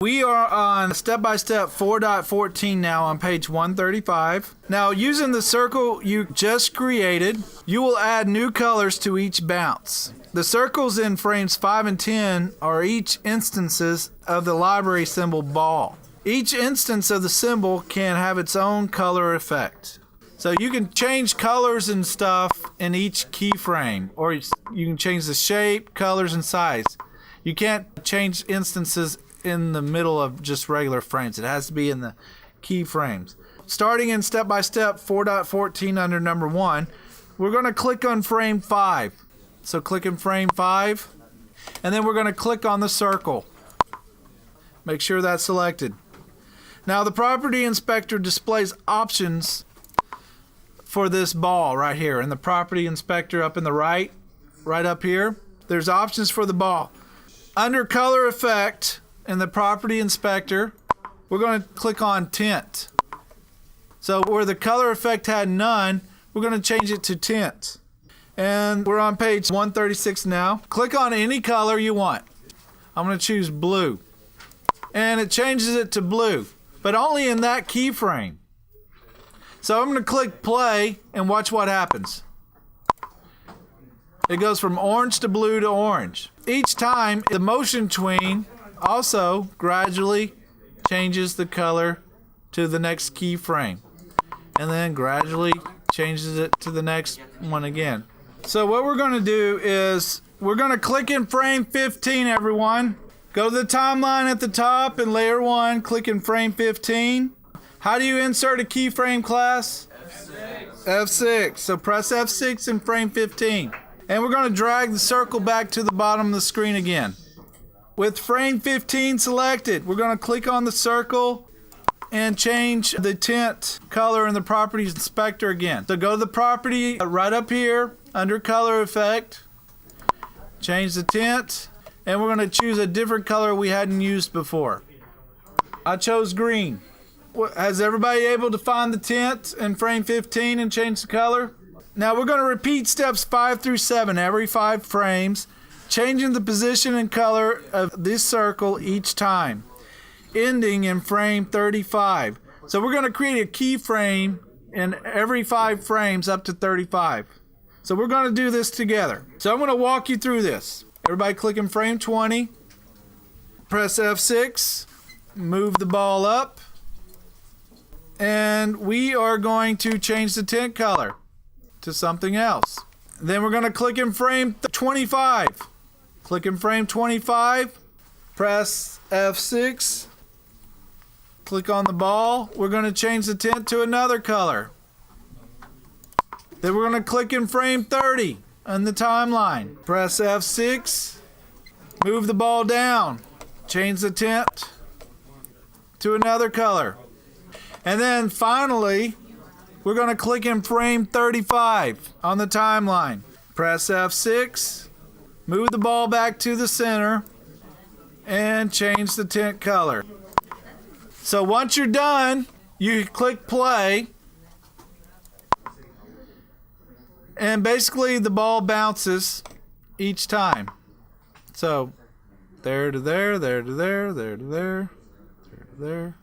We are on step-by-step 4.14 now on page 135. Now, using the circle you just created, you will add new colors to each bounce. The circles in frames 5 and 10 are each instances of the library symbol ball. Each instance of the symbol can have its own color effect. So you can change colors and stuff in each keyframe, or you can change the shape, colors, and size. You can't change instances in the middle of just regular frames. It has to be in the keyframes. Starting in step-by-step 4.14 under number 1, we're going to click on frame 5. So click in frame 5, and then we're going to click on the circle. Make sure that's selected. Now the property inspector displays options for this ball right here. In the property inspector up in the right up here, there's options for the ball. Under color effect in the property inspector, we're going to click on tint. So where the color effect had none, we're going to change it to tint. And we're on page 136 now. Click on any color you want. I'm going to choose blue. And it changes it to blue, but only in that keyframe. So I'm going to click play and watch what happens. It goes from orange to blue to orange. Each time, the motion tween also gradually changes the color to the next keyframe. And then gradually changes it to the next one again. So what we're going to do is we're going to click in frame 15, everyone. Go to the timeline at the top in layer 1, click in frame 15. How do you insert a keyframe, class? F6. F6. So press F6 in frame 15. And we're going to drag the circle back to the bottom of the screen again. With frame 15 selected, we're going to click on the circle and change the tint color in the properties inspector again. So go to the property right up here under color effect, change the tint, and we're going to choose a different color we hadn't used before. I chose green. Has everybody able to find the tint in frame 15 and change the color? Now we're going to repeat steps 5 through 7 every 5 frames, changing the position and color of this circle each time, ending in frame 35. So we're going to create a keyframe in every 5 frames up to 35. So we're going to do this together. So I'm going to walk you through this. Everybody click in frame 20, press F6, move the ball up, and we are going to change the tint color to something else. Then we're going to click in frame 25. Click in frame 25, press F6, click on the ball. We're going to change the tint to another color. Then we're going to click in frame 30 on the timeline. Press F6, move the ball down, change the tint to another color. And then finally, we're going to click in frame 35 on the timeline. Press F6, move the ball back to the center, and change the tint color. So once you're done, you click play, and basically the ball bounces each time. So there to there, there to there, there to there, there to there.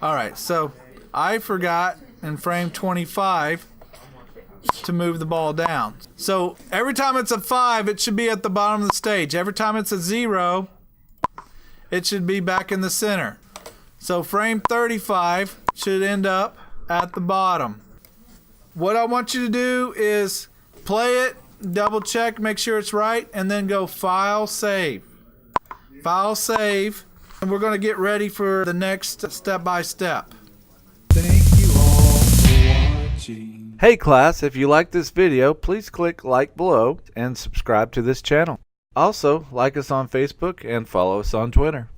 Alright, so I forgot in frame 25 to move the ball down. So every time it's a 5, it should be at the bottom of the stage. Every time it's a 0, it should be back in the center. So frame 35 should end up at the bottom. What I want you to do is play it, double check, make sure it's right, and then go File, Save. File, Save, and we're going to get ready for the next step-by-step. Thank you all for watching. Hey class, if you like this video, please click like below and subscribe to this channel. Also, like us on Facebook and follow us on Twitter.